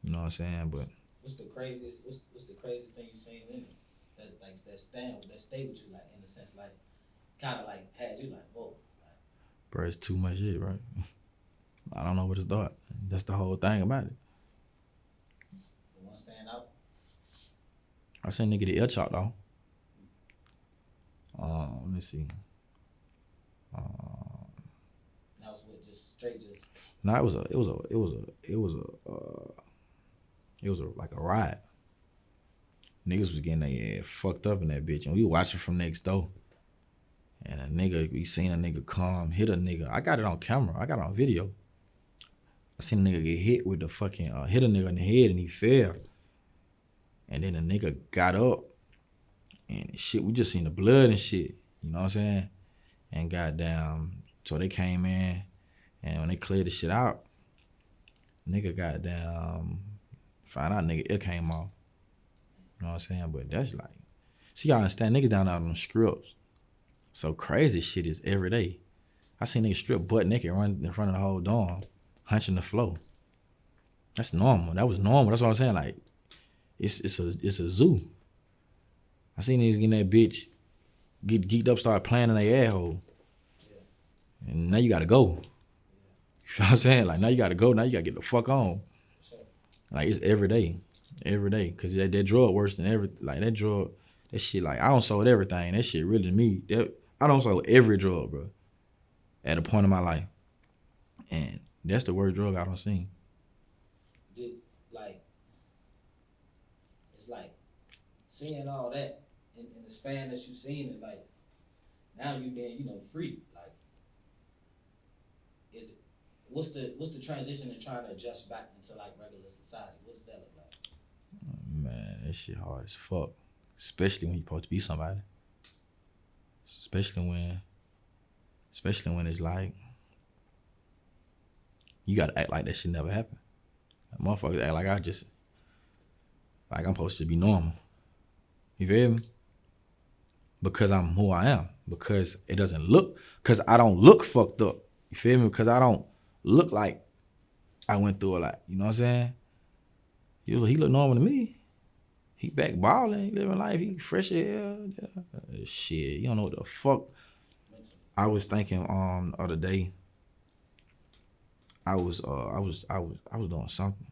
You know what I'm saying? But what's the craziest thing you seen in it? That stay with you, like, in a sense, like, kind of like had you like, whoa. Like, bro, it's too much shit, right? I don't know where to start. That's the whole thing about it. The one stand out? I seen nigga the ear chop though. Let me see. That was what, just straight just. No, it was like a riot. Niggas was getting their ass fucked up in that bitch, and we watching from next door. And we seen a nigga come, hit a nigga. I got it on camera. I got it on video. I seen a nigga get hit with the fucking, hit a nigga in the head, and he fell. And then the nigga got up, and shit, we just seen the blood and shit. You know what I'm saying? And goddamn, so they came in, and when they cleared the shit out, nigga goddamn, find out nigga, it came off. You know what I'm saying? But that's like, see, y'all understand, niggas down there on them scripts. So crazy shit is every day. I seen niggas strip butt naked run in front of the whole dorm, hunching the floor. That's normal. That was normal. That's what I'm saying. Like, it's a zoo. I seen niggas in that bitch get geeked up, start playing in their ass hole. Yeah. And now you gotta go. Yeah. You know what I'm saying? Like now you gotta go. Now you gotta get the fuck on. Sure. Like it's every day. Cause that drug worse than that drug. That shit, like I don't sold everything. That shit really to me. I don't sold every drug, bro. At a point in my life, and that's the worst drug I done seen. It's like seeing all that in the span that you seen it, like now you being free. Like, what's the transition in trying to adjust back into like regular society? What does that look like? Man, that shit hard as fuck. Especially when you're supposed to be somebody. Especially when it's like you gotta act like that shit never happened. Motherfuckers act like I'm supposed to be normal. You feel me? Because I'm who I am. Because it doesn't look, because I don't look fucked up. You feel me? Because I don't look like I went through a lot. You know what I'm saying? He look normal to me. He back balling, he living life, he fresh as hell. Shit, you don't know what the fuck. I was thinking the other day. I was doing something.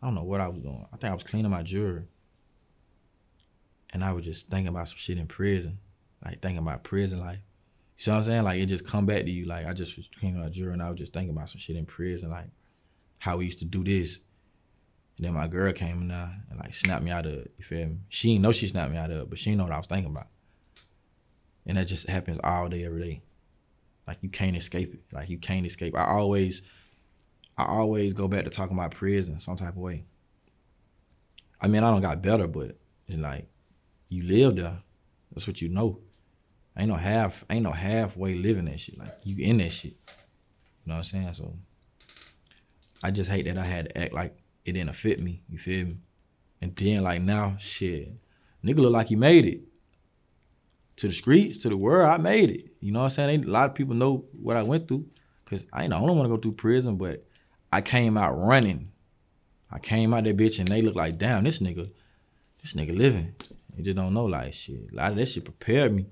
I don't know what I was doing. I think I was cleaning my jewelry. And I was just thinking about some shit in prison. Like thinking about prison life. You see what I'm saying? Like it just come back to you. Like I just was cleaning my jewelry and I was just thinking about some shit in prison, like how we used to do this. And then my girl came in there and like snapped me out of it. You feel me? She didn't know she snapped me out of it, but she didn't know what I was thinking about. And that just happens all day, every day. Like you can't escape it. Like you can't escape. I always go back to talking about prison some type of way. I mean, I don't got better, but it's like you live there. That's what you know. Ain't no halfway living that shit. Like you in that shit. You know what I'm saying? So I just hate that I had to act like it didn't affect me. You feel me? And then like now, shit, nigga look like he made it. To the streets, to the world, I made it. You know what I'm saying? A lot of people know what I went through. Cause I ain't the only one to go through prison, but I came out running. I came out that bitch and they look like, damn, this nigga living. They just don't know like shit. A lot of that shit prepared me.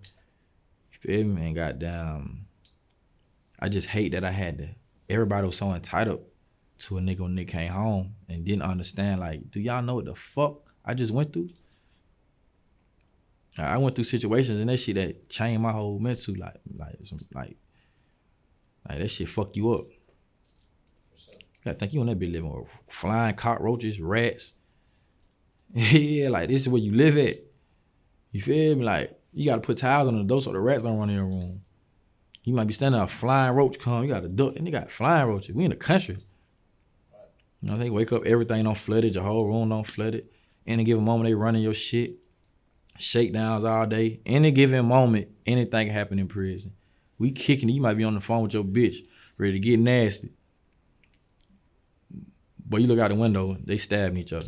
You feel me? And goddamn, I just hate that I had to. Everybody was so entitled to a nigga when they came home and didn't understand, like, do y'all know what the fuck I just went through? I went through situations and that shit that changed my whole mental, like that shit fuck you up. You gotta think you on that bitch living with flying cockroaches, rats. Yeah, like this is where you live at. You feel me? Like you gotta put towels on the door so the rats don't run in your room. You might be standing there, a flying roach come, you gotta duck, and they got flying roaches. We in the country. You know what I'm saying? Wake up, everything don't flooded, your whole room don't flooded. Any given moment they running your shit. Shakedowns all day. Any given moment, anything can happen in prison. We kicking it. You might be on the phone with your bitch, ready to get nasty. But you look out the window, they stabbing each other.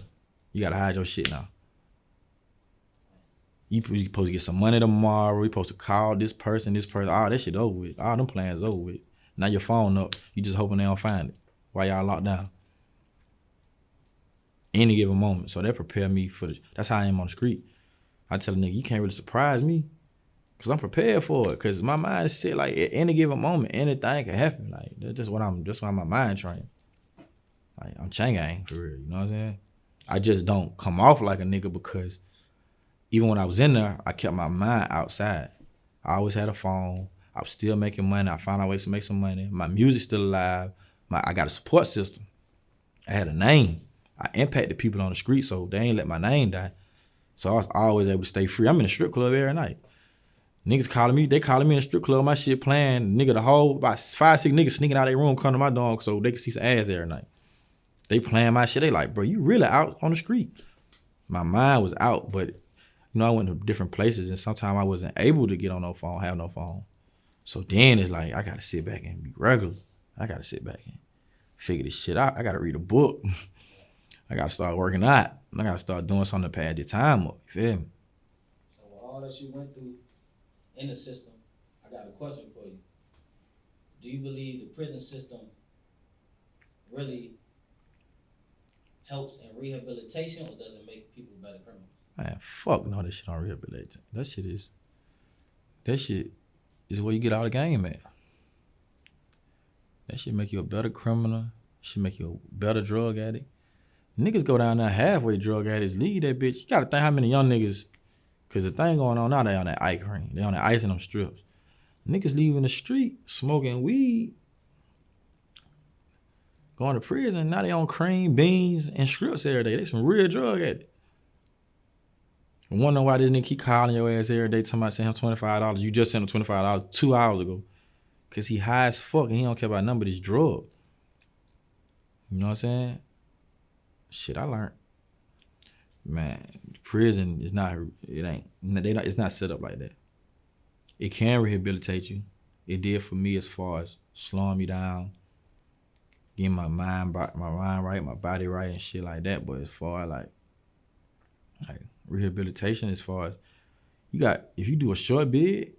You gotta hide your shit now. You supposed to get some money tomorrow. You supposed to call this person. All that shit over with. All them plans over with. Now your phone up. You just hoping they don't find it while y'all locked down. Any given moment. So that prepared me for that's how I am on the street. I tell a nigga, you can't really surprise me because I'm prepared for it. Because my mind is set like at any given moment, anything can happen. Like that's why my mind trained. Like I'm Chang for real, you know what I'm saying? I just don't come off like a nigga because even when I was in there, I kept my mind outside. I always had a phone. I was still making money. I found out ways to make some money. My music's still alive. I got a support system. I had a name. I impacted people on the street, so they ain't let my name die. So I was always able to stay free. I'm in a strip club every night. Niggas calling me, they calling me in a strip club, my shit playing. Nigga, the whole, about 5, 6 niggas sneaking out of their room, coming to my door so they can see some ass every night. They playing my shit. They like, bro, you really out on the street. My mind was out, but you know, I went to different places and sometimes I wasn't able to get on no phone, have no phone. So then it's like, I gotta sit back and be regular. I gotta sit back and figure this shit out. I gotta read a book. I gotta start working out. I gotta start doing something to pad your time up. You feel me? So with all that you went through in the system, I got a question for you. Do you believe the prison system really helps in rehabilitation or does it make people better criminals? Man, fuck no, that shit on rehabilitation. That That shit is where you get all the game at. That shit make you a better criminal. Should make you a better drug addict. Niggas go down there halfway drug addicts, leave that bitch. You gotta think how many young niggas, cause the thing going on now, they on that ice cream. They on that ice in them strips. Niggas leaving the street, smoking weed, going to prison. Now they on cream, beans, and strips every day. They some real drug addicts. Wonder why this nigga keep calling your ass every day, talking about send him $25. You just sent him $25 2 hours ago. Cause he high as fuck and he don't care about none of this drug. You know what I'm saying? Shit, I learned. Man, prison is not, it's not set up like that. It can rehabilitate you. It did for me as far as slowing me down, getting my mind right, my body right and shit like that. But as far as like rehabilitation, as far as if you do a short bid,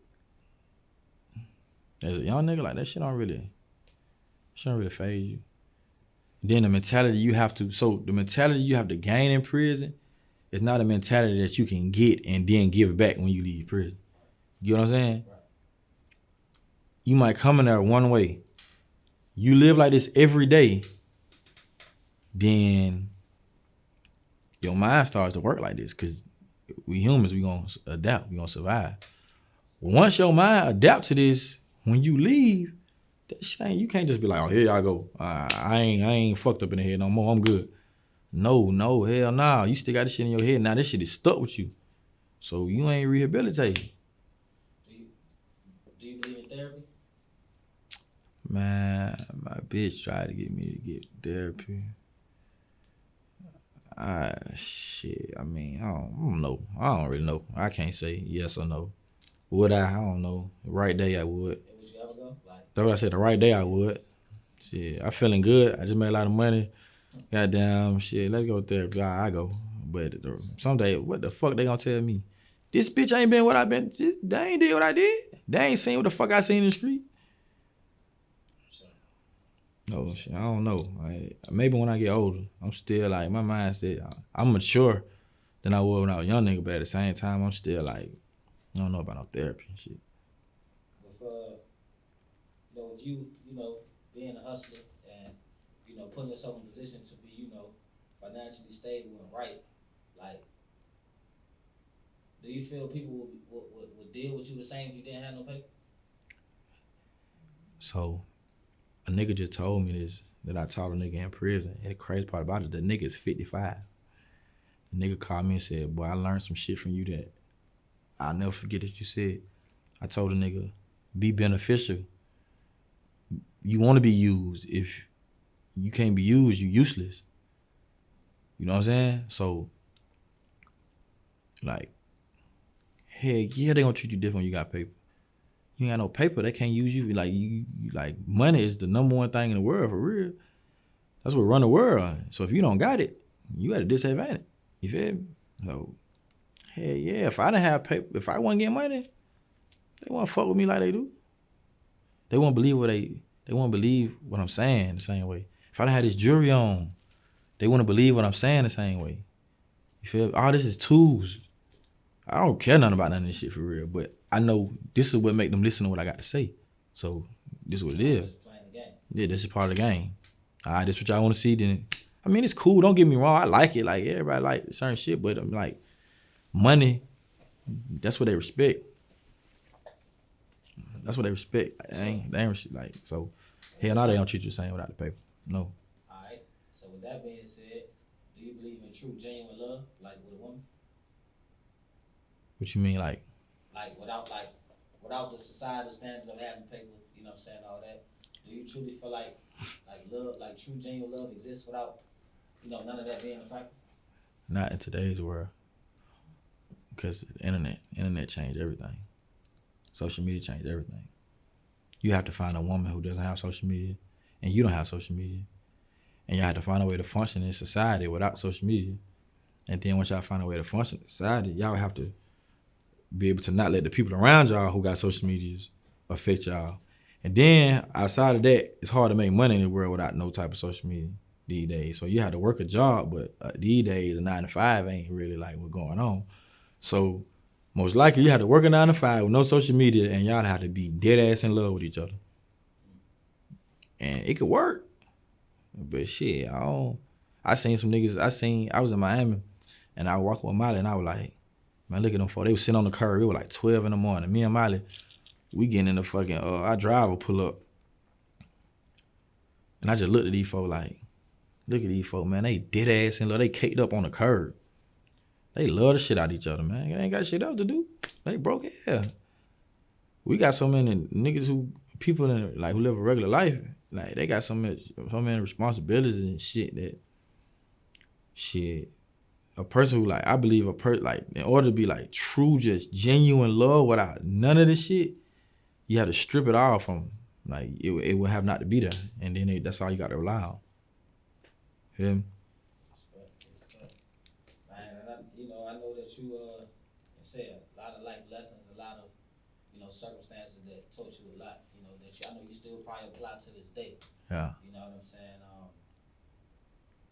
as a young nigga, like that shit don't really phase you. Then the mentality you have to gain in prison is not a mentality that you can get and then give back when you leave prison. You know what I'm saying? Right. You might come in there one way. You live like this every day, then your mind starts to work like this because we humans, we gonna adapt, we gonna survive. Once your mind adapts to this, when you leave, that shit ain't, you can't just be like, oh, here y'all go. I ain't fucked up in the head no more. I'm good. No, hell nah. You still got this shit in your head. Now this shit is stuck with you. So you ain't rehabilitated. Do you believe in therapy? Man, my bitch tried to get me to get therapy. Shit. I mean, I don't know. I don't really know. I can't say yes or no. Would I? I don't know. The right day I would. Would you ever go? That's what I said. The right day I would. Shit, I feeling good. I just made a lot of money. Goddamn shit. Let's go therapy. I go. But someday, what the fuck they gonna tell me? This bitch ain't been what I been. They ain't did what I did. They ain't seen what the fuck I seen in the street. No shit. I don't know. Maybe when I get older, I'm still like my mindset. I'm mature than I was when I was a young nigga. But at the same time, I'm still like I don't know about no therapy and shit. With you being a hustler and putting yourself in a position to be financially stable and right, like, do you feel people would deal with you the same if you didn't have no paper? So, a nigga just told me this that I taught a nigga in prison, and the crazy part about it, the nigga is 55. The nigga called me and said, "Boy, I learned some shit from you that I'll never forget that you said." I told the nigga, "Be beneficial. You want to be used. If you can't be used, you useless." You know what I'm saying? So, like, heck yeah, they gonna treat you different when you got paper. You ain't got no paper, they can't use you. Like, you like, money is the number one thing in the world, for real. That's what run the world. So if you don't got it, you at a disadvantage. You feel me? So, hell yeah, if I didn't have paper, if I wasn't getting money, they won't fuck with me like they do. They won't believe they won't believe what I'm saying the same way. If I didn't have this jewelry on, they wouldn't believe what I'm saying the same way. You feel me? All this is tools. I don't care nothing about none of this shit for real, but I know this is what make them listen to what I got to say. So this is what it is. Just playing the game. Yeah, this is part of the game. All right, this what y'all want to see. Then I mean, it's cool. Don't get me wrong. I like it. Like, everybody like certain shit, but I'm like, money, that's what they respect. That's what they respect. They ain't like, so hell no, they don't treat you the same without the paper. No. All right. So with that being said, do you believe in true, genuine love, like with a woman? What you mean, like? Without the societal standard of having paper, you know what I'm saying, all that. Do you truly feel like love, like true, genuine love exists without, none of that being a factor? Not in today's world. Because the internet changed everything. Social media changed everything. You have to find a woman who doesn't have social media, and you don't have social media. And you have to find a way to function in society without social media. And then once y'all find a way to function in society, y'all have to be able to not let the people around y'all who got social medias affect y'all. And then outside of that, it's hard to make money in the world without no type of social media these days. So you have to work a job, but these days a 9 to 5 ain't really like what's going on. So Most likely, you had to work a 9 to 5 with no social media, and y'all had to be dead ass in love with each other. And it could work. But shit, I seen some niggas, I was in Miami, and I walked with Molly, and I was like, man, look at them folks. They was sitting on the curb. It was like 12 in the morning. Me and Molly, we getting in the fucking, our driver pull up. And I just looked at these folks like, look at these folks, man. They dead ass in love. They caked up on the curb. They love the shit out of each other, man. They ain't got shit else to do. They broke it. Yeah. We got so many niggas people who live a regular life. Like, they got so many responsibilities and shit that, shit, a person who, I believe in order to be, true, just genuine love without none of this shit, you have to strip it all from, it would have not to be there. And then that's all you got to rely on. Feel me? Respect. Man, and I know that you said a lot of life lessons, a lot of, circumstances that taught you a lot, that I know you still probably apply to this day. Yeah. You know what I'm saying?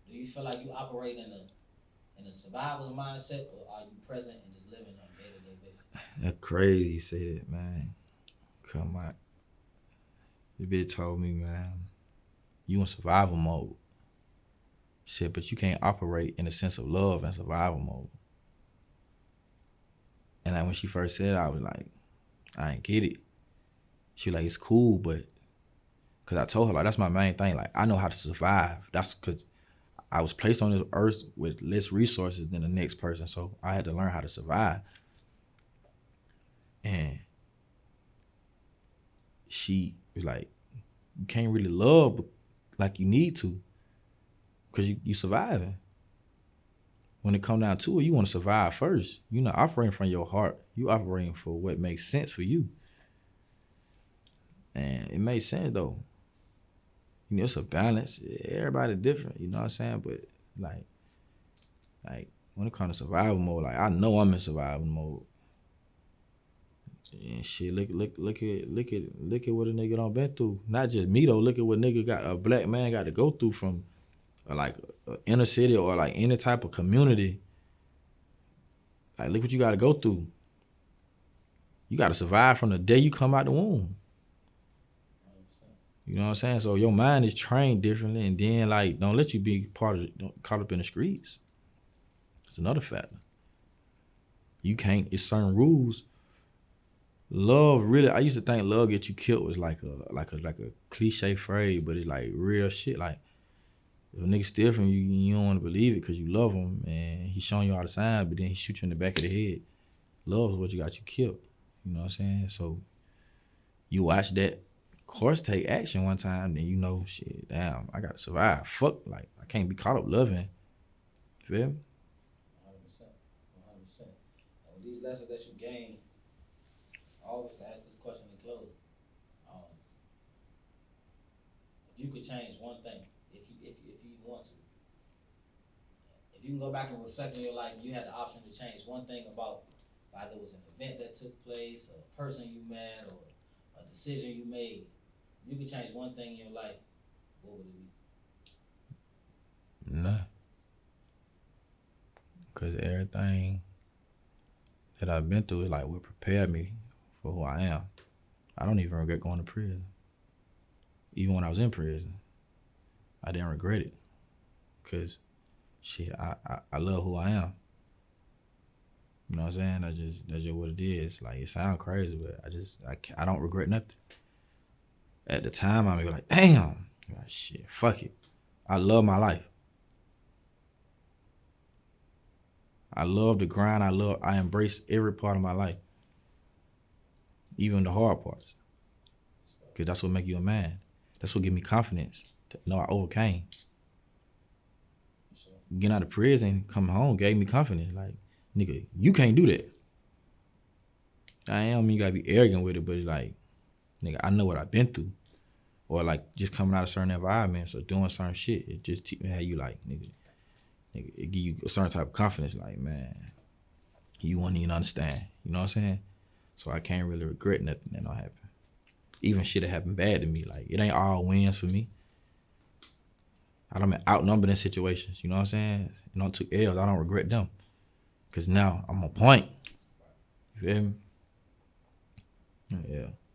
Do you feel like you operate in a survivor's mindset, or are you present and just living on a day-to-day basis? That's crazy you say that, man. Come on. This bitch told me, man, you in survival mode. Shit, but you can't operate in a sense of love and survival mode. And when she first said it, I was like, I ain't get it. She was like, it's cool, but because I told her, that's my main thing. I know how to survive. That's because I was placed on this earth with less resources than the next person, so I had to learn how to survive. And she was like, you can't really love like you need to because you surviving. When it come down to it, you want to survive first. You're not operating from your heart. You operating for what makes sense for you. And it made sense, though. It's a balance. Everybody different, you know what I'm saying? But, when it comes to survival mode, I know I'm in survival mode. And shit, look at what a nigga done been through. Not just me, though. Look at what a black man got to go through from, a inner city or, any type of community. Look what you got to go through. You got to survive from the day you come out the womb. You know what I'm saying? So your mind is trained differently, and then don't let you be caught up in the streets. It's another factor. You can't. It's certain rules. Love really. I used to think love get you killed was like a cliche phrase, but it's real shit. If a nigga steal from you, you don't want to believe it because you love him and he's showing you all the signs, but then he shoot you in the back of the head. Love is what you got you killed. You know what I'm saying? So you watch that course take action one time, then shit, damn, I gotta survive. Fuck, I can't be caught up loving. Feel me? 100%. 100%. And with these lessons that you gain, I always ask this question in closing. If you could change one thing, if you want to, if you can go back and reflect on your life, and you had the option to change one thing about whether it was an event that took place, or a person you met, or a decision you made, if you could change one thing in your life, what would it be? Nah. Because everything that I've been through is what prepared me for who I am. I don't even regret going to prison. Even when I was in prison, I didn't regret it. Because, shit, I love who I am. You know what I'm saying? That's just what it is. It sounds crazy, but I don't regret nothing. At the time, I was like, damn. Shit, fuck it. I love my life. I love the grind. I embrace every part of my life. Even the hard parts. Because that's what make you a man. That's what give me confidence to know I overcame. Sure. Getting out of prison, coming home, gave me confidence. Nigga, you can't do that. I don't mean you gotta be arrogant with it, but it's nigga, I know what I've been through. Or just coming out of certain environments or doing certain shit. It just teach me how you nigga, it give you a certain type of confidence. Man, you won't even understand. You know what I'm saying? So I can't really regret nothing that don't happen. Even shit that happened bad to me. It ain't all wins for me. I done been outnumbered in situations. You know what I'm saying? And I took L's. I don't regret them. Because now I'm on point. You feel me? Yeah.